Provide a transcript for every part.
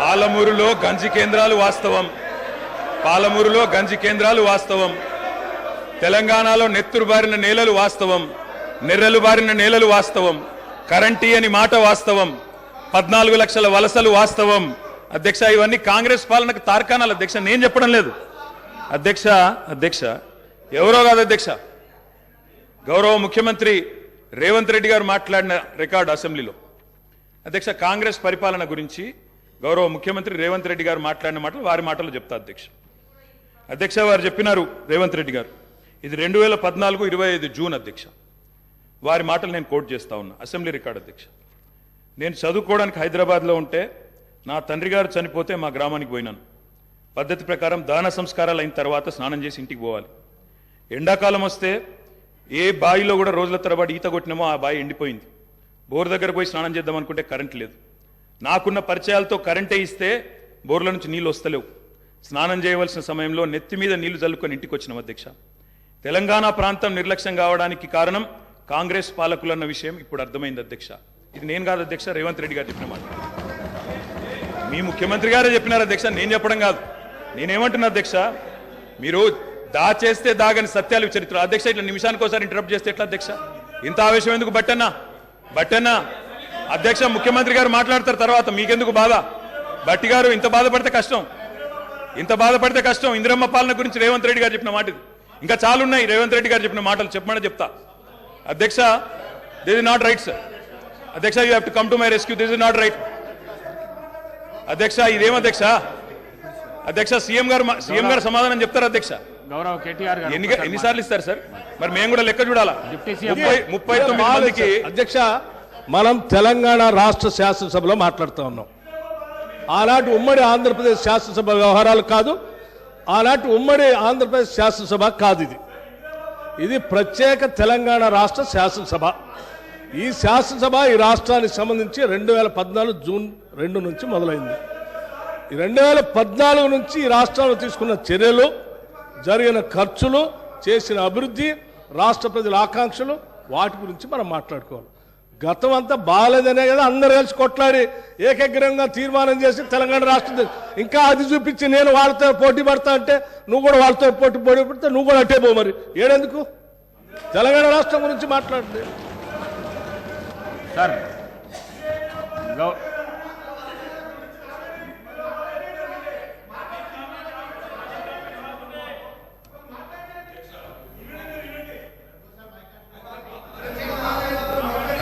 పాలమూరులో గంజి కేంద్రాలు వాస్తవం. పాలమూరులో గంజి కేంద్రాలు వాస్తవం. తెలంగాణలో నెత్తురు బారిన నేలలు వాస్తవం. నెర్రలు బారిన నేలలు వాస్తవం. కరెంటీ అని మాట వాస్తవం. 14 లక్షల వలసలు వాస్తవం. అధ్యక్ష, ఇవన్నీ కాంగ్రెస్ పాలనకు తార్కాణాలు అధ్యక్ష, నేను చెప్పడం లేదు అధ్యక్ష. ఎవరో కాదు అధ్యక్ష, గౌరవ ముఖ్యమంత్రి రేవంత్ రెడ్డి గారు మాట్లాడిన రికార్డు అసెంబ్లీలో. అధ్యక్ష, కాంగ్రెస్ పరిపాలన గురించి గౌరవ ముఖ్యమంత్రి రేవంత్ రెడ్డి గారు మాట్లాడిన మాటలు వారి మాటలు చెప్తా అధ్యక్ష. వారు చెప్పినారు రేవంత్ రెడ్డి గారు, ఇది 2014 25 జూన్ అధ్యక్ష. వారి మాటలు నేను కోట్ చేస్తా ఉన్నా, అసెంబ్లీ రికార్డు అధ్యక్ష. నేను చదువుకోవడానికి హైదరాబాద్లో ఉంటే నా తండ్రి గారు చనిపోతే మా గ్రామానికి పోయినాను. పద్ధతి ప్రకారం దాన సంస్కారాలు అయిన తర్వాత స్నానం చేసి ఇంటికి పోవాలి. ఎండాకాలం వస్తే ఏ బావిలో కూడా రోజుల తరబడి ఈత కొట్టినామో ఆ బావి ఎండిపోయింది. బోర్ దగ్గర పోయి స్నానం చేద్దాం అనుకుంటే కరెంట్ లేదు. నాకున్న పరిచయాలతో కరెంటే ఇస్తే బోర్ల నుంచి నీళ్ళు వస్తలేవు. స్నానం చేయవలసిన సమయంలో నెత్తి మీద నీళ్లు చల్లుకొని ఇంటికి వచ్చినాం అధ్యక్ష. తెలంగాణ ప్రాంతం నిర్లక్ష్యం కావడానికి కారణం కాంగ్రెస్ పాలకులన్న విషయం ఇప్పుడు అర్థమైంది అధ్యక్ష. ఇది నేను కాదు అధ్యక్ష, రేవంత్ రెడ్డి గారు చెప్పిన మాట. మీ ముఖ్యమంత్రి గారే చెప్పినారు అధ్యక్ష, నేను చెప్పడం కాదు. నేనేమంటున్నా అధ్యక్ష, మీరు దాచేస్తే దాగని సత్యాలు చరిత్ర అధ్యక్ష. ఇట్లా నిమిషానికి ఒకసారి ఇంటరప్ట్ చేస్తే ఎట్లా అధ్యక్ష? ఇంత ఆవేశం ఎందుకు? బట్టన్నా అధ్యక్ష, ముఖ్యమంత్రి గారు మాట్లాడతారు తర్వాత, మీకెందుకు బాధ? బట్టి గారు ఇంత బాధపడితే కష్టం. ఇందిరమ్మ పాలన గురించి రేవంత్ రెడ్డి గారు చెప్పిన మాట ఇది. ఇంకా చాలున్నాయి రేవంత్ రెడ్డి గారు చెప్పిన మాటలు, చెప్పమని చెప్తా అధ్యక్ష. This is not right sir అధ్యక్ష, you have to come to my rescue. This is not right అధ్యక్ష. ఇదేం అధ్యక్ష? సీఎం గారు సమాధానం చెప్తారు అధ్యక్ష. గౌరవ కేటీఆర్ గారు ఎన్నిసార్లు ఇస్తారు సార్? మరి మేము కూడా లెక్క చూడాలా? 39 మందికి అధ్యక్ష, మనం తెలంగాణ రాష్ట్ర శాసనసభలో మాట్లాడుతూ ఉన్నాం. ఆనాటి ఉమ్మడి ఆంధ్రప్రదేశ్ శాసనసభ వ్యవహారాలు కాదు, ఆనాటి ఉమ్మడి ఆంధ్రప్రదేశ్ శాసనసభ కాదు. ఇది ప్రత్యేక తెలంగాణ రాష్ట్ర శాసనసభ. ఈ శాసనసభ ఈ రాష్ట్రానికి సంబంధించి 2014 జూన్ 2 నుంచి మొదలైంది. ఈ 2014 నుంచి ఈ రాష్ట్రంలో తీసుకున్న చర్యలు, జరిగిన ఖర్చులు, చేసిన అభివృద్ధి, రాష్ట్ర ప్రజల ఆకాంక్షలు, వాటి గురించి మనం మాట్లాడుకోవాలి. గతం అంతా బాగాలేదనే కదా అందరు కలిసి కొట్లాడి ఏకగ్రంగా తీర్మానం చేసి తెలంగాణ రాష్ట్రం ఇంకా అది చూపించి నేను వాళ్ళతో పోటీ పడతా అంటే నువ్వు కూడా వాళ్ళతో పోటీ పడితే నువ్వు కూడా అట్టే పో. మరి ఏడెందుకు తెలంగాణ రాష్ట్రం గురించి మాట్లాడండి సార్.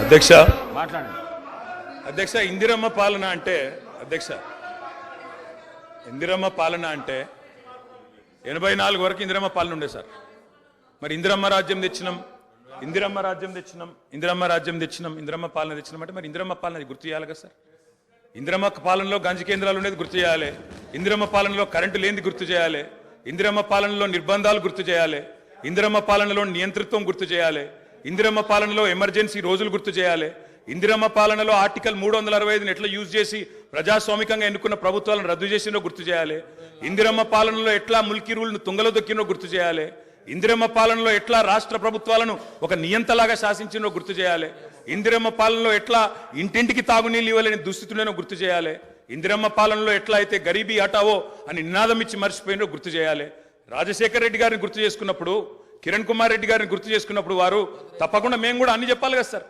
అధ్యక్ష, మాట్లాడండి అధ్యక్ష. ఇందిరమ్మ పాలన అంటే 84 వరకు ఇందిరమ్మ పాలన ఉండే సార్. మరి ఇందిరమ్మ రాజ్యం తెచ్చినాం ఇందిరమ్మ పాలన తెచ్చినాం అంటే మరి ఇందిరమ్మ పాలన గుర్తు చేయాలి కదా సార్. ఇందిరమ్మ పాలనలో గంజి కేంద్రాలు ఉండేది గుర్తు చేయాలి. ఇందిరమ్మ పాలనలో కరెంటు లేనిది గుర్తు చేయాలి. ఇందిరమ్మ పాలనలో నిర్బంధాలు గుర్తు చేయాలి. ఇందిరమ్మ పాలనలో నియంతృత్వం గుర్తు చేయాలి. ఇందిరమ్మ పాలనలో ఎమర్జెన్సీ రోజులు గుర్తు చేయాలి. ఇందిరమ్మ పాలనలో ఆర్టికల్ 365 ఎట్లా యూజ్ చేసి ప్రజాస్వామికంగా ఎన్నుకున్న ప్రభుత్వాలను రద్దు చేసినో గుర్తు చేయాలి. ఇందిరమ్మ పాలనలో ఎట్లా ముల్కీ రూల్ను తుంగలో దొక్కినో గుర్తు చేయాలి. ఇందిరమ్మ పాలనలో ఎట్లా రాష్ట్ర ప్రభుత్వాలను ఒక నియంతలాగా శాసించినో గుర్తు చేయాలి. ఇందిరమ్మ పాలనలో ఎట్లా ఇంటింటికి తాగునీళ్ళు ఇవ్వలేని దుస్థితులను గుర్తు చేయాలి. ఇందిరమ్మ పాలనలో ఎట్లా అయితే గరీబీ హటావో అని నినాదం ఇచ్చి మర్చిపోయినో గుర్తు చేయాలి. రాజశేఖర రెడ్డి గారిని గుర్తు చేసుకున్నప్పుడు, కిరణ్ కుమార్ రెడ్డి గారిని గుర్తు చేసుకున్నప్పుడు వారు తప్పకుండా మేము కూడా అన్ని చెప్పాలి కదా సార్.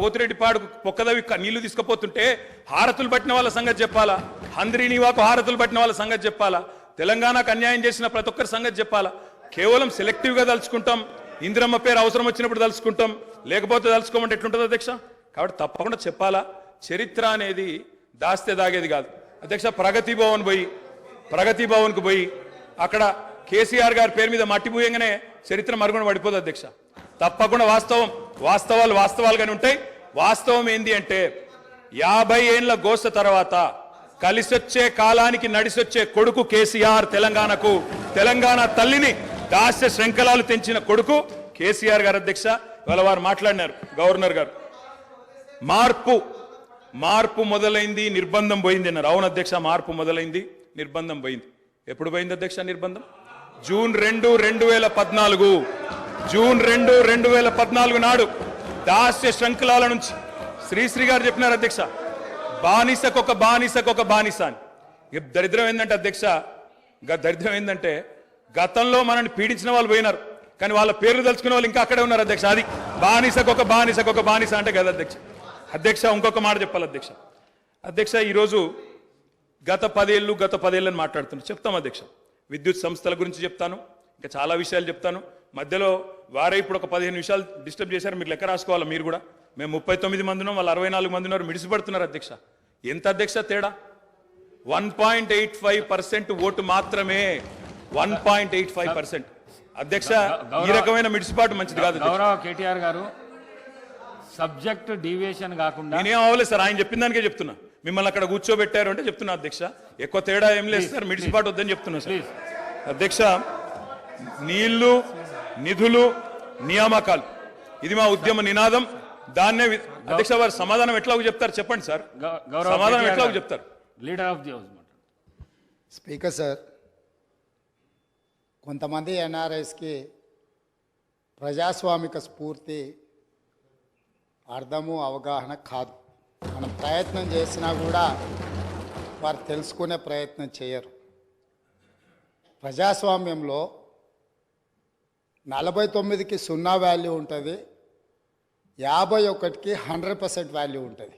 పోతిరెడ్డి పాడుకు పొక్కదవి నీళ్లు తీసుకుపోతుంటే హారతులు పట్టిన వాళ్ళ సంగతి చెప్పాలా? హంద్రీనివాకు హారతులు పట్టిన వాళ్ళ సంగతి చెప్పాలా? తెలంగాణకు అన్యాయం చేసిన ప్రతి ఒక్కరి సంగతి చెప్పాలా? కేవలం సెలెక్టివ్ గా తలుచుకుంటాం, ఇందిరమ్మ పేరు అవసరం వచ్చినప్పుడు తలుచుకుంటాం, లేకపోతే తలుచుకోమంటే ఎట్లుంటుంది అధ్యక్ష? కాబట్టి తప్పకుండా చెప్పాలా. చరిత్ర అనేది దాస్తే దాగేది కాదు అధ్యక్ష. ప్రగతి భవన్కు పోయి అక్కడ కేసీఆర్ గారి పేరు మీద మట్టి పూయంగానే చరిత్ర మరుగున పడిపోదు అధ్యక్ష. తప్పకుండా వాస్తవాలుగానే ఉంటాయి. వాస్తవం ఏంది అంటే 50 ఏళ్ల గోస తర్వాత కలిసొచ్చే కాలానికి నడిసొచ్చే కొడుకు కేసీఆర్. తెలంగాణ తల్లిని దాస్య శృంఖలాలు తెంచిన కొడుకు కేసీఆర్ గారు అధ్యక్ష. ఇవాళ వారు మాట్లాడినారు, గవర్నర్ గారు. మార్పు మొదలైంది, నిర్బంధం పోయింది అన్నారు. అవును అధ్యక్ష, మార్పు మొదలైంది, నిర్బంధం పోయింది. ఎప్పుడు పోయింది అధ్యక్ష నిర్బంధం? జూన్ 2, 2014 నాడు దాస్య శృంఖలాల నుంచి శ్రీశ్రీ గారు చెప్పినారు అధ్యక్ష. బానిసకొక బానిస అని. ఇక దరిద్రం ఏంటంటే అధ్యక్ష, దరిద్రం ఏంటంటే గతంలో మనల్ని పీడించిన వాళ్ళు పోయినారు, కానీ వాళ్ళ పేర్లు తలుచుకునే వాళ్ళు ఇంకా అక్కడే ఉన్నారు అధ్యక్ష. అది బానిసకొక బానిస అంటే కదా అధ్యక్ష. అధ్యక్ష ఇంకొక మాట చెప్పాలి అధ్యక్ష. ఈరోజు గత 10 ఏళ్ళని మాట్లాడుతున్నారు, చెప్తాం అధ్యక్ష. విద్యుత్ సంస్థల గురించి చెప్తాను, ఇంకా చాలా విషయాలు చెప్తాను. మధ్యలో వారే ఇప్పుడు ఒక 15 నిమిషాలు డిస్టర్బ్ చేశారు, మీరు లెక్క రాసుకోవాలి మీరు కూడా. మేము 39 మంది ఉన్నాం, వాళ్ళు 64 మంది ఉన్నారు, మిడిసిపడుతున్నారు అధ్యక్ష. ఎంత అధ్యక్ష తేడా? 1.85% ఓటు మాత్రమే, 1.85%. అధ్యక్ష ఈ రకమైన మిడిసిపాటు మంచిది కాదు. గౌరవ కేటీఆర్ గారు, సబ్జెక్ట్ డీవియేషన్ కాకుండా నేనేం అవ్వలేదు సార్, ఆయన చెప్పిన దానికే చెప్తున్నా. మిమ్మల్ని అక్కడ కూర్చోబెట్టారు అంటే చెప్తున్నా అధ్యక్ష, ఎక్కువ తేడా ఏం లేదు సార్, మిడిసిపాటు వద్దని చెప్తున్నా సార్. అధ్యక్ష, నీళ్లు, నిధులు, నియామకాలు, ఇది మా ఉద్యమ నినాదం. దాన్నే అధ్యక్ష వారు సమాధానం ఎట్లా చెప్తారు చెప్పండి సార్, సమాధానం ఎట్లా చెప్తారు? Leader of the house. Speaker sir, కొంతమంది ఎన్ఆర్ఐస్కి ప్రజాస్వామిక స్ఫూర్తి అర్థము అవగాహన కాదు. మనం ప్రయత్నం చేసినా కూడా వారు తెలుసుకునే ప్రయత్నం చేయరు. ప్రజాస్వామ్యంలో 49కి 0 వాల్యూ ఉంటుంది, 51కి 100% వాల్యూ ఉంటుంది.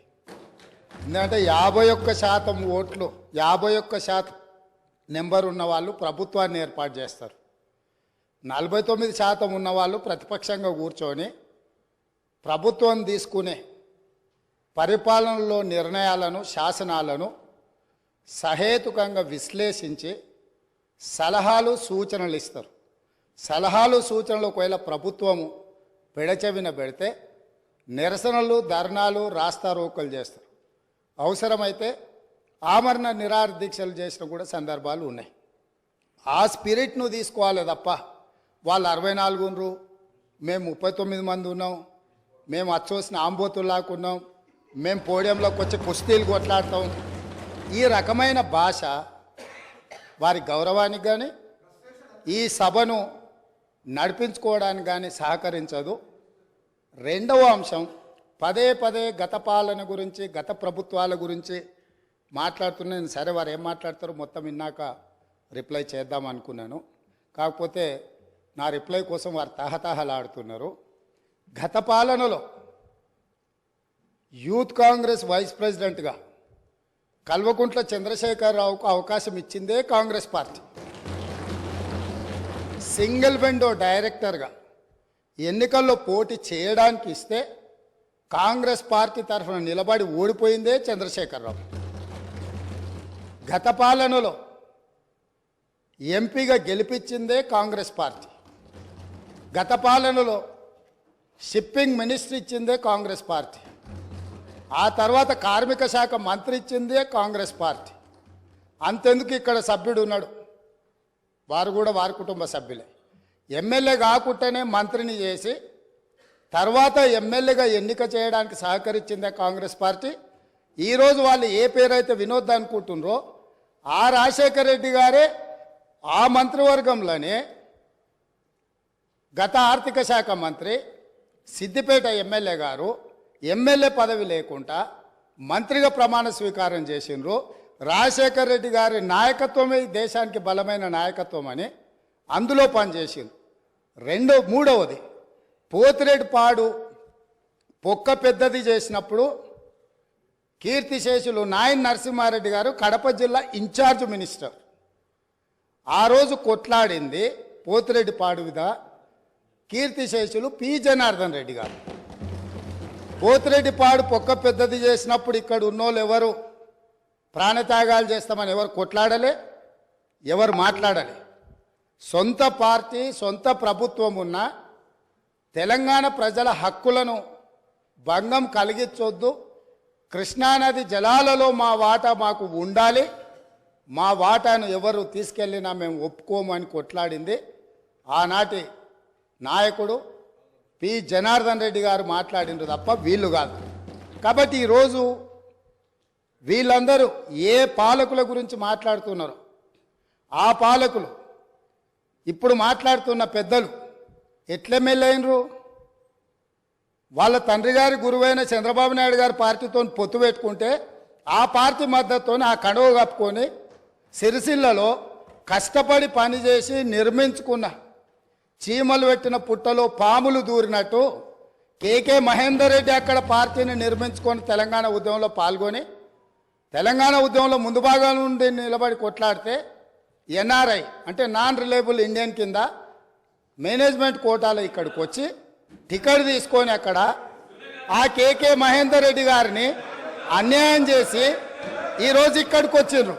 ఎందుకంటే 51% ఓట్లు, 51% నెంబర్ ఉన్న వాళ్ళు ప్రభుత్వాన్ని ఏర్పాటు చేస్తారు. 49% ఉన్న వాళ్ళు ప్రతిపక్షంగా కూర్చొని ప్రభుత్వం తీసుకునే పరిపాలనలో నిర్ణయాలను, శాసనాలను సహేతుకంగా విశ్లేషించి సలహాలు, సూచనలు ఇస్తారు. సలహాలు, సూచనలు ఒకవేళ ప్రభుత్వము పెడచెవిన పెడితే నిరసనలు, ధర్నాలు, రాస్తారోకలు చేస్తారు. అవసరమైతే ఆమరణ నిరాహార దీక్షలు చేసిన కూడా సందర్భాలు ఉన్నాయి. ఆ స్పిరిట్ను తీసుకోవాలి తప్ప వాళ్ళు 64 ఉన్నారు, మేము 39 మంది ఉన్నాం, మేము అచ్చోసిన ఆంబోతుల్లాకున్నాం, మేము పోడియంలోకి వచ్చి కుస్తీలు కొట్లాడతాం, ఈ రకమైన భాష వారి గౌరవానికి కానీ ఈ సభను నడిపించుకోవడానికి కానీ సహకరించదు. రెండవ అంశం, పదే గత పాలన గురించి, గత ప్రభుత్వాల గురించి మాట్లాడుతున్నాను. సరే, వారు ఏం మాట్లాడతారో మొత్తం విన్నాక రిప్లై చేద్దాం అనుకున్నాను. కాకపోతే నా రిప్లై కోసం వారు తహతహలాడుతున్నారు. గత పాలనలో యూత్ కాంగ్రెస్ వైస్ ప్రెసిడెంట్గా కల్వకుంట్ల చంద్రశేఖరరావుకు అవకాశం ఇచ్చిందే కాంగ్రెస్ పార్టీ. సింగిల్ విండో డైరెక్టర్గా ఎన్నికల్లో పోటీ చేయడానికి ఇస్తే కాంగ్రెస్ పార్టీ తరఫున నిలబడి ఓడిపోయిందే చంద్రశేఖరరావు. గత పాలనలో ఎంపీగా గెలిపించిందే కాంగ్రెస్ పార్టీ. గత పాలనలో షిప్పింగ్ మినిస్టర్ ఇచ్చిందే కాంగ్రెస్ పార్టీ. ఆ తర్వాత కార్మిక శాఖ మంత్రి ఇచ్చిందే కాంగ్రెస్ పార్టీ. అంతెందుకు ఇక్కడ సభ్యుడు ఉన్నాడు, వారు కూడా వారి కుటుంబ సభ్యులే. ఎమ్మెల్యే కాకుండానే మంత్రిని చేసి తర్వాత ఎమ్మెల్యేగా ఎన్నిక చేయడానికి సహకరించిందే కాంగ్రెస్ పార్టీ. ఈరోజు వాళ్ళు ఏ పేరైతే వినోద్ అనుకుంటున్నారో ఆ రాజశేఖర రెడ్డి గారే ఆ మంత్రివర్గంలోనే గత ఆర్థిక శాఖ మంత్రి, సిద్దిపేట ఎమ్మెల్యే గారు ఎమ్మెల్యే పదవి లేకుండా మంత్రిగా ప్రమాణ స్వీకారం చేసిండ్రు. రాజశేఖర రెడ్డి గారి నాయకత్వమే దేశానికి బలమైన నాయకత్వం అని అందులో పనిచేసిండ్రు. మూడవది, పోతిరెడ్డిపాడు పొక్క పెద్దది చేసినప్పుడు కీర్తిశేషులు నాయన్ నరసింహారెడ్డి గారు కడప జిల్లా ఇన్ఛార్జ్ మినిస్టర్. ఆ రోజు కొట్లాడింది పోతిరెడ్డిపాడు మీద కీర్తిశేషులు పి జనార్దన్ రెడ్డి గారు. పోతిరెడ్డిపాడు పొక్క పెద్దది చేసినప్పుడు ఇక్కడ ఉన్నోళ్ళు ఎవరు ప్రాణత్యాగాలు చేస్తామని ఎవరు కొట్లాడలే, ఎవరు మాట్లాడలే. సొంత పార్టీ, సొంత ప్రభుత్వం ఉన్న తెలంగాణ ప్రజల హక్కులను భంగం కలిగించొద్దు, కృష్ణానది జలాలలో మా వాటా మాకు ఉండాలి, మా వాటాను ఎవరు తీసుకెళ్ళినా మేము ఒప్పుకోమని కొట్లాడింది ఆనాటి నాయకుడు పి జనార్దన్ రెడ్డి గారు మాట్లాడినారు తప్ప వీళ్ళు కాదు. కాబట్టి ఈరోజు వీళ్ళందరూ ఏ పాలకుల గురించి మాట్లాడుతున్నారు, ఆ పాలకులు ఇప్పుడు మాట్లాడుతున్న పెద్దలు ఎట్లెమ్మెల్యేనరు? వాళ్ళ తండ్రి గారి గురువైన చంద్రబాబు నాయుడు గారి పార్టీతో పొత్తు పెట్టుకుంటే ఆ పార్టీ మద్దతుతో ఆ కడువ కప్పుకొని సిరిసిల్లలో కష్టపడి పనిచేసి నిర్మించుకున్న చీమలు పెట్టిన పుట్టలో పాములు దూరినట్టు కేకే మహేందర్ రెడ్డి అక్కడ పార్టీని నిర్మించుకొని తెలంగాణ ఉద్యమంలో పాల్గొని తెలంగాణ ఉద్యమంలో ముందు భాగం నుండి నిలబడి కొట్లాడితే ఎన్ఆర్ఐ అంటే నాన్ రిలయబుల్ ఇండియన్ కింద మేనేజ్మెంట్ కోటాలో ఇక్కడికి వచ్చి టికెట్ తీసుకొని అక్కడ ఆ కేకే మహేందర్ రెడ్డి గారిని అన్యాయం చేసి ఈరోజు ఇక్కడికి వచ్చిండ్రు.